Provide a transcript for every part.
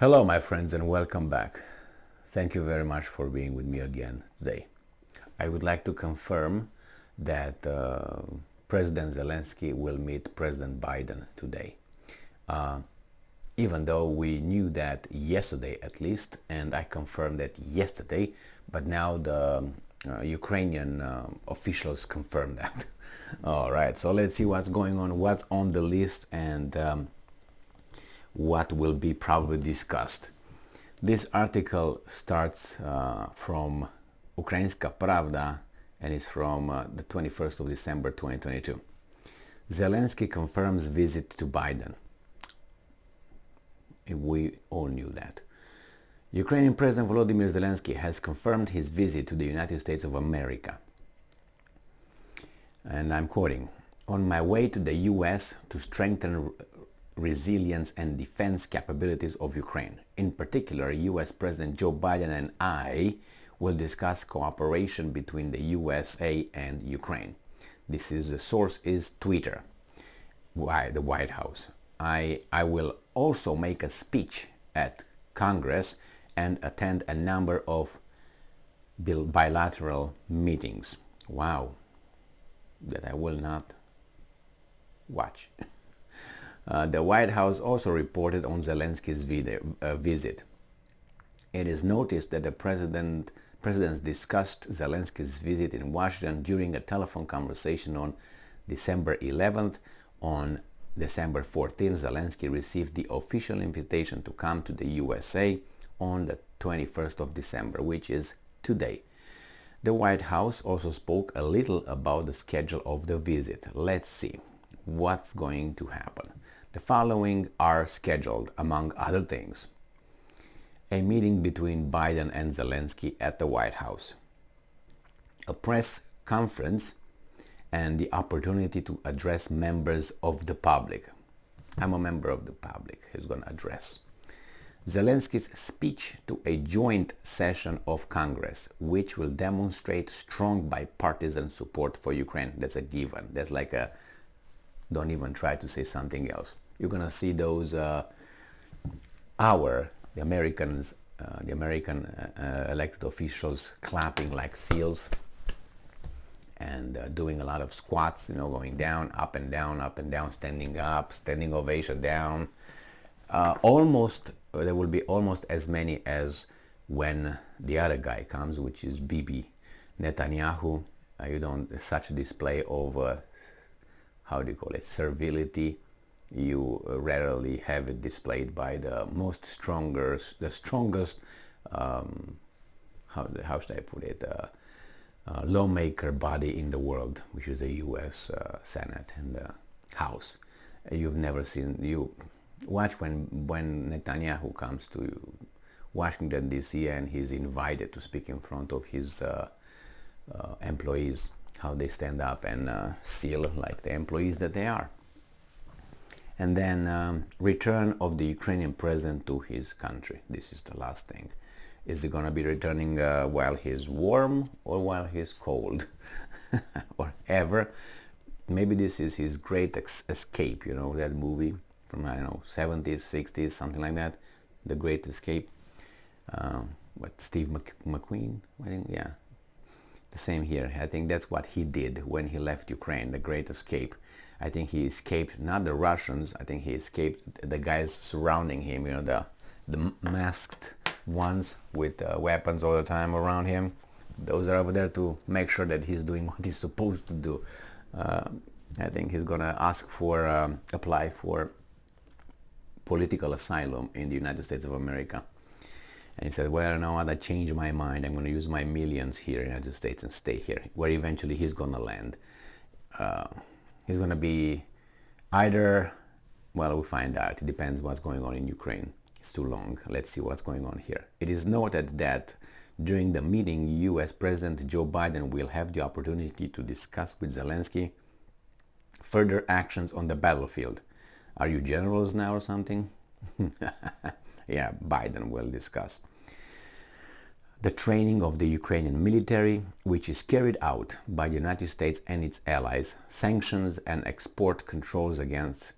Hello my friends and welcome back. Thank you very much for being with me again today. I would like to confirm that President Zelensky will meet President Biden today. Even though we knew that yesterday at least, and I confirmed that yesterday, but now the Ukrainian officials confirmed that. All right, so let's see what's going on, what's on the list, and what will be probably discussed. This article starts from Ukrainska Pravda and is from the 21st of December 2022. Zelensky confirms visit to Biden. We all knew that. Ukrainian President Volodymyr Zelensky has confirmed his visit to the United States of America. And I'm quoting, "On my way to the US to strengthen resilience and defense capabilities of Ukraine. In particular, US President Joe Biden and I will discuss cooperation between the USA and Ukraine." The source is Twitter. Why the White House? I will also make a speech at Congress and attend a number of bilateral meetings. Wow, that I will not watch. The White House also reported on Zelensky's visit. It is noticed that the presidents discussed Zelensky's visit in Washington during a telephone conversation on December 11th. On December 14th, Zelensky received the official invitation to come to the USA on the 21st of December, which is today. The White House also spoke a little about the schedule of the visit. Let's see what's going to happen. The following are scheduled, among other things: a meeting between Biden and Zelensky at the White House, a press conference, and the opportunity to address members of the public. I'm a member of the public he's going to address. Zelensky's speech to a joint session of Congress, which will demonstrate strong bipartisan support for Ukraine. That's a given. That's like a, don't even try to say something else. You're going to see those, the American elected officials clapping like seals and doing a lot of squats, going down, up and down, standing up, standing ovation down. There will be almost as many as when the other guy comes, which is Bibi Netanyahu. Such a display of how do you call it, servility. You rarely have it displayed by the strongest, how should I put it, lawmaker body in the world, which is the U.S. Senate and the House. You've never seen, you watch when Netanyahu comes to Washington D.C. and he's invited to speak in front of his employees, how they stand up and seal like the employees that they are. And then return of the Ukrainian president to his country. This is the last thing. Is he going to be returning while he's warm or while he's cold? Or ever? Maybe this is his great escape, that movie from, 70s, 60s, something like that. The Great Escape. Steve McQueen? I think, yeah. The same here. I think that's what he did when he left Ukraine, the Great Escape. I think he escaped not the Russians. I think he escaped the guys surrounding him. The masked ones with weapons all the time around him. Those are over there to make sure that he's doing what he's supposed to do. I think he's gonna apply for political asylum in the United States of America. And he said, well, no, I changed my mind. I'm going to use my millions here in the United States and stay here, where eventually he's going to land. He's going to be either, well, we'll find out. It depends what's going on in Ukraine. It's too long. Let's see what's going on here. It is noted that during the meeting, US President Joe Biden will have the opportunity to discuss with Zelensky further actions on the battlefield. Are you generals now or something? Yeah, Biden will discuss the training of the Ukrainian military, which is carried out by the United States and its allies, sanctions and export controls against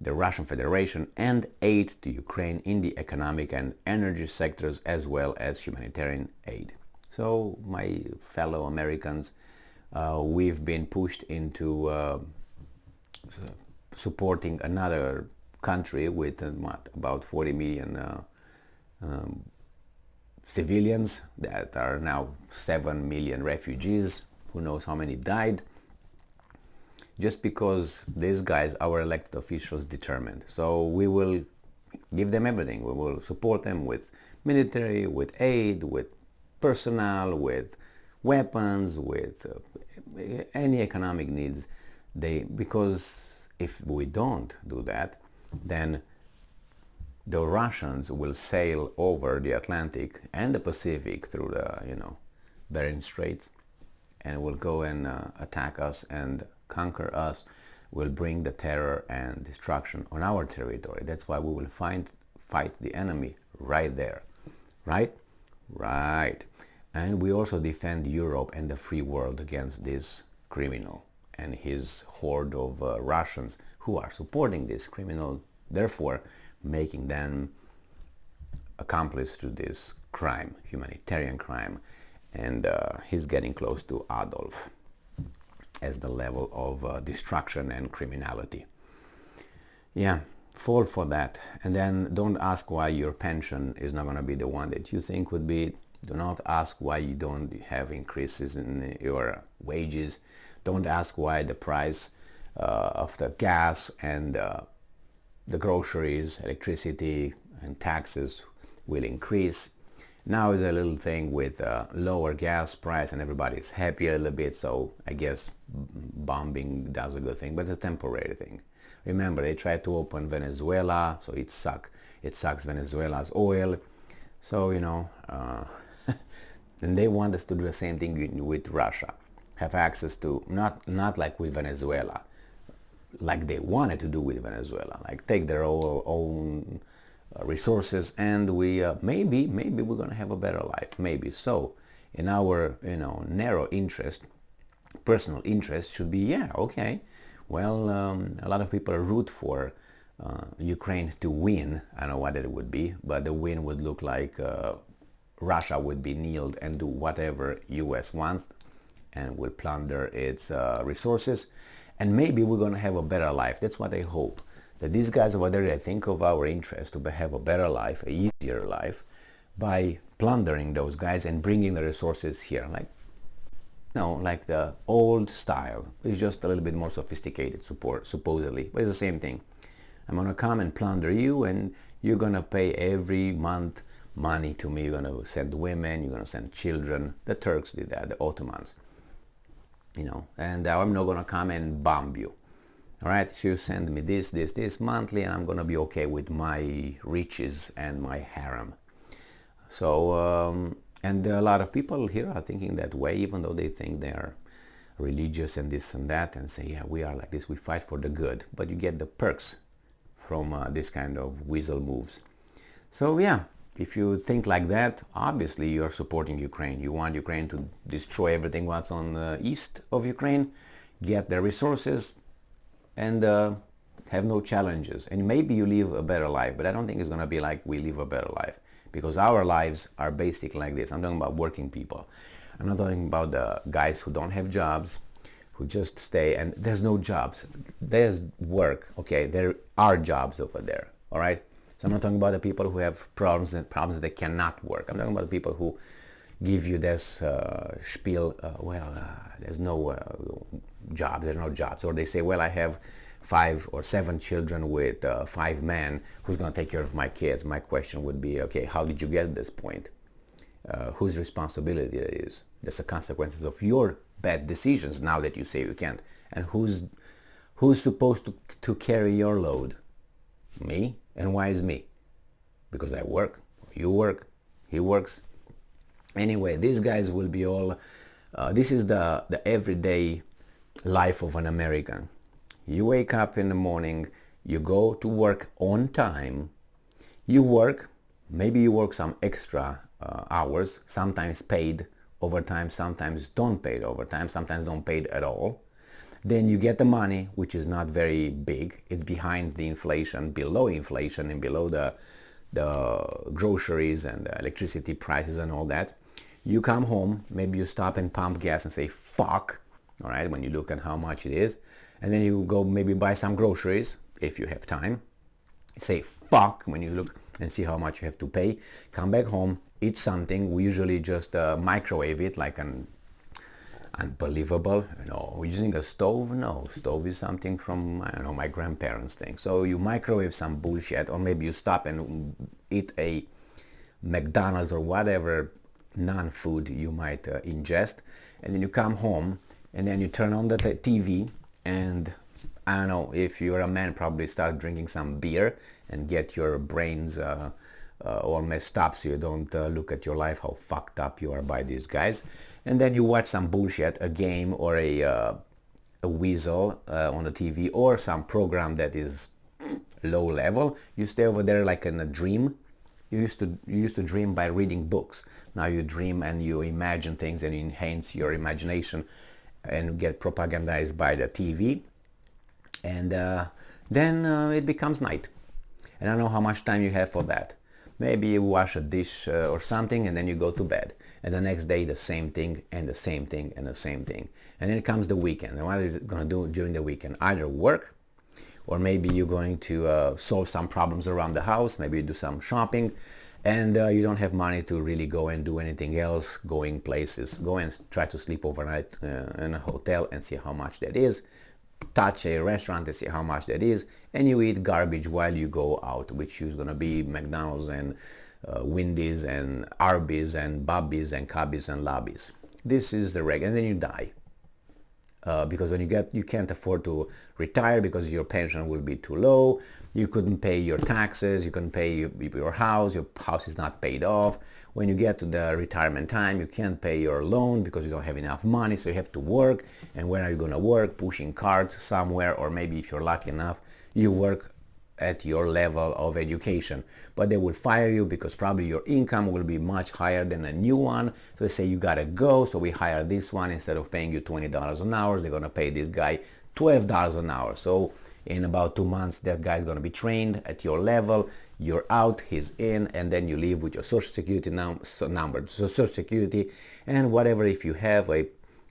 the Russian Federation and aid to Ukraine in the economic and energy sectors as well as humanitarian aid. So my fellow Americans, we've been pushed into supporting another country with about 40 million civilians that are now 7 million refugees. Who knows how many died? Just because these guys, our elected officials, determined. So we will give them everything. We will support them with military, with aid, with personnel, with weapons, with any economic needs. Because if we don't do that, then the Russians will sail over the Atlantic and the Pacific through the Bering Straits, and will go and attack us and conquer us, will bring the terror and destruction on our territory. That's why we will fight the enemy right there. Right? Right. And we also defend Europe and the free world against this criminal and his horde of Russians who are supporting this criminal, therefore making them accomplice to this crime, humanitarian crime. And he's getting close to Adolf as the level of destruction and criminality. Yeah, fall for that. And then don't ask why your pension is not going to be the one that you think would be. Do not ask why you don't have increases in your wages. Don't ask why the price of the gas and the groceries, electricity and taxes will increase. Now is a little thing with lower gas price and everybody's happy a little bit, so I guess bombing does a good thing, but it's a temporary thing. Remember, they tried to open Venezuela, so it sucks Venezuela's oil. So, and they want us to do the same thing with Russia. Have access to, not like with Venezuela, like they wanted to do with Venezuela, like take their own resources, and we maybe we're gonna have a better life, maybe. So in our narrow interest, personal interest should be, yeah, okay, well, a lot of people root for Ukraine to win. I don't know what it would be, but the win would look like Russia would be kneeled and do whatever US wants and will plunder its resources, and maybe we're gonna have a better life. That's what I hope. That these guys over there, they think of our interest to have a better life, a easier life, by plundering those guys and bringing the resources here. Like the old style. It's just a little bit more sophisticated support, supposedly. But it's the same thing. I'm going to come and plunder you, and you're going to pay every month money to me. You're going to send women, you're going to send children. The Turks did that, the Ottomans. And I'm not going to come and bomb you. All right, so you send me this monthly, and I'm going to be okay with my riches and my harem. So, and a lot of people here are thinking that way, even though they think they are religious and this and that, and say, yeah, we are like this, we fight for the good. But you get the perks from this kind of weasel moves. So, yeah, if you think like that, obviously you're supporting Ukraine. You want Ukraine to destroy everything what's on the east of Ukraine, get their resources, and have no challenges. And maybe you live a better life, but I don't think it's going to be like we live a better life, because our lives are basic like this. I'm talking about working people. I'm not talking about the guys who don't have jobs, who just stay, and there's no jobs. There's work, okay? There are jobs over there, all right? So I'm not talking about the people who have problems that they cannot work. I'm talking about the people who give you this spiel, there's no job, there's no jobs. Or they say, well, I have 5 or 7 children with 5 men, who's going to take care of my kids? My question would be, okay, how did you get to this point? Whose responsibility it is? That's the consequences of your bad decisions now that you say you can't. And who's supposed to carry your load? Me? And why is me? Because I work, you work, he works. Anyway, these guys will be all, this is the everyday life of an American. You wake up in the morning, you go to work on time, you work, maybe you work some extra hours, sometimes paid overtime, sometimes don't paid overtime, sometimes don't paid at all. Then you get the money, which is not very big. It's behind the inflation, below inflation, and below the groceries and the electricity prices and all that. You come home, maybe you stop and pump gas and say fuck, all right, when you look at how much it is, and then you go maybe buy some groceries if you have time. Say fuck when you look and see how much you have to pay. Come back home, eat something. We usually just microwave it like an unbelievable. We're using a stove. No, stove is something from, I don't know, my grandparents' thing. So you microwave some bullshit, or maybe you stop and eat a McDonald's or whatever non-food you might ingest, and then you come home and then you turn on the TV, and I don't know, if you're a man, probably start drinking some beer and get your brains all messed up so you don't look at your life how fucked up you are by these guys. And then you watch some bullshit, a game or a weasel on the TV, or some program that is low level. You stay over there like in a dream. You used to dream by reading books. Now you dream and you imagine things and you enhance your imagination and get propagandized by the TV. And then it becomes night. And I don't know how much time you have for that. Maybe you wash a dish or something, and then you go to bed. And the next day the same thing and the same thing and the same thing. And then it comes the weekend. And what are you going to do during the weekend? Either work, or maybe you're going to solve some problems around the house. Maybe you do some shopping, and you don't have money to really go and do anything else, going places. Go and try to sleep overnight in a hotel and see how much that is. Touch a restaurant and see how much that is, and you eat garbage while you go out, which is going to be McDonald's and Wendy's and Arby's and Bobby's and Cubby's and Lobby's. This is the regular, and then you die. Because when you can't afford to retire because your pension will be too low. You couldn't pay your taxes, you couldn't pay your house is not paid off. When you get to the retirement time, you can't pay your loan because you don't have enough money, so you have to work. And where are you going to work? Pushing carts somewhere, or maybe if you're lucky enough, you work at your level of education. But they will fire you because probably your income will be much higher than a new one. So they say you gotta go, so we hire this one. Instead of paying you $20 an hour, they're gonna pay this guy $12 an hour. So in about 2 months, that guy's gonna be trained at your level. You're out, he's in, and then you leave with your social security number, so social security, and whatever, if you have a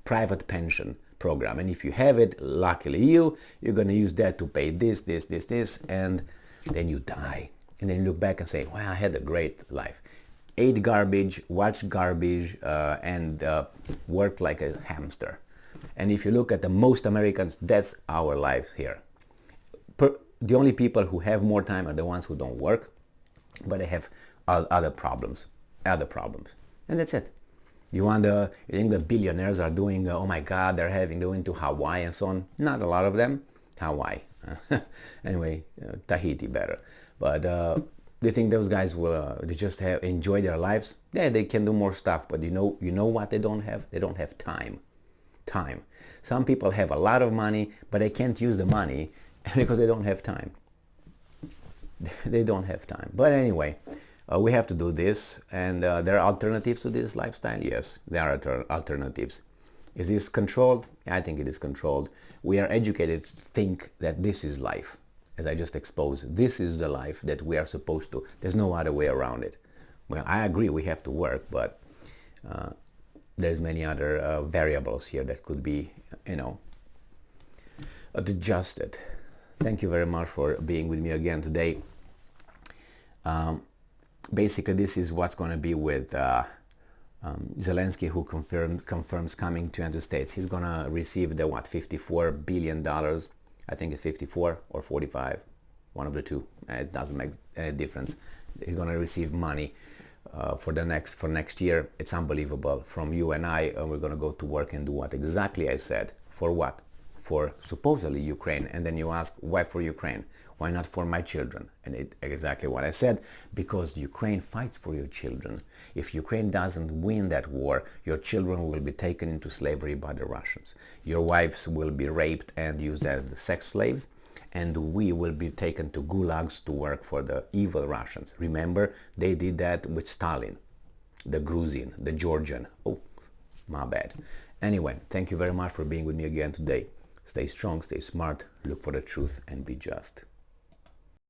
private pension program. And if you have it, luckily you're going to use that to pay this, and then you die. And then you look back and say, wow, I had a great life. Ate garbage, watched garbage, and worked like a hamster. And if you look at the most Americans, that's our life here. The only people who have more time are the ones who don't work, but they have other problems. And that's it. You think the billionaires are doing, oh my God, they're going to Hawaii and so on. Not a lot of them. Hawaii. Anyway, Tahiti better. But do you think those guys will they just enjoy their lives? Yeah, they can do more stuff, but you know what they don't have? They don't have time. Some people have a lot of money, but they can't use the money because they don't have time. They don't have time. But anyway, we have to do this, and there are alternatives to this lifestyle. Yes, there are alternatives. Is this controlled? I think it is controlled. We are educated to think that this is life. As I just exposed, this is the life that we are supposed to. There's no other way around it. Well, I agree we have to work, but there's many other variables here that could be, adjusted. Thank you very much for being with me again today. Basically, this is what's going to be with Zelensky, who confirms coming to the United States. He's going to receive the $54 billion. I think it's 54 or 45, one of the two. It doesn't make any difference. He's going to receive money for next year. It's unbelievable. From you and I, we're going to go to work and do what exactly I said. For what? For supposedly Ukraine. And then you ask, why for Ukraine? Why not for my children? And exactly what I said, because Ukraine fights for your children. If Ukraine doesn't win that war, your children will be taken into slavery by the Russians. Your wives will be raped and used as sex slaves, and we will be taken to gulags to work for the evil Russians. Remember, they did that with Stalin, the Gruzian, the Georgian. Oh, my bad. Anyway, thank you very much for being with me again today. Stay strong, stay smart, look for the truth, and be just.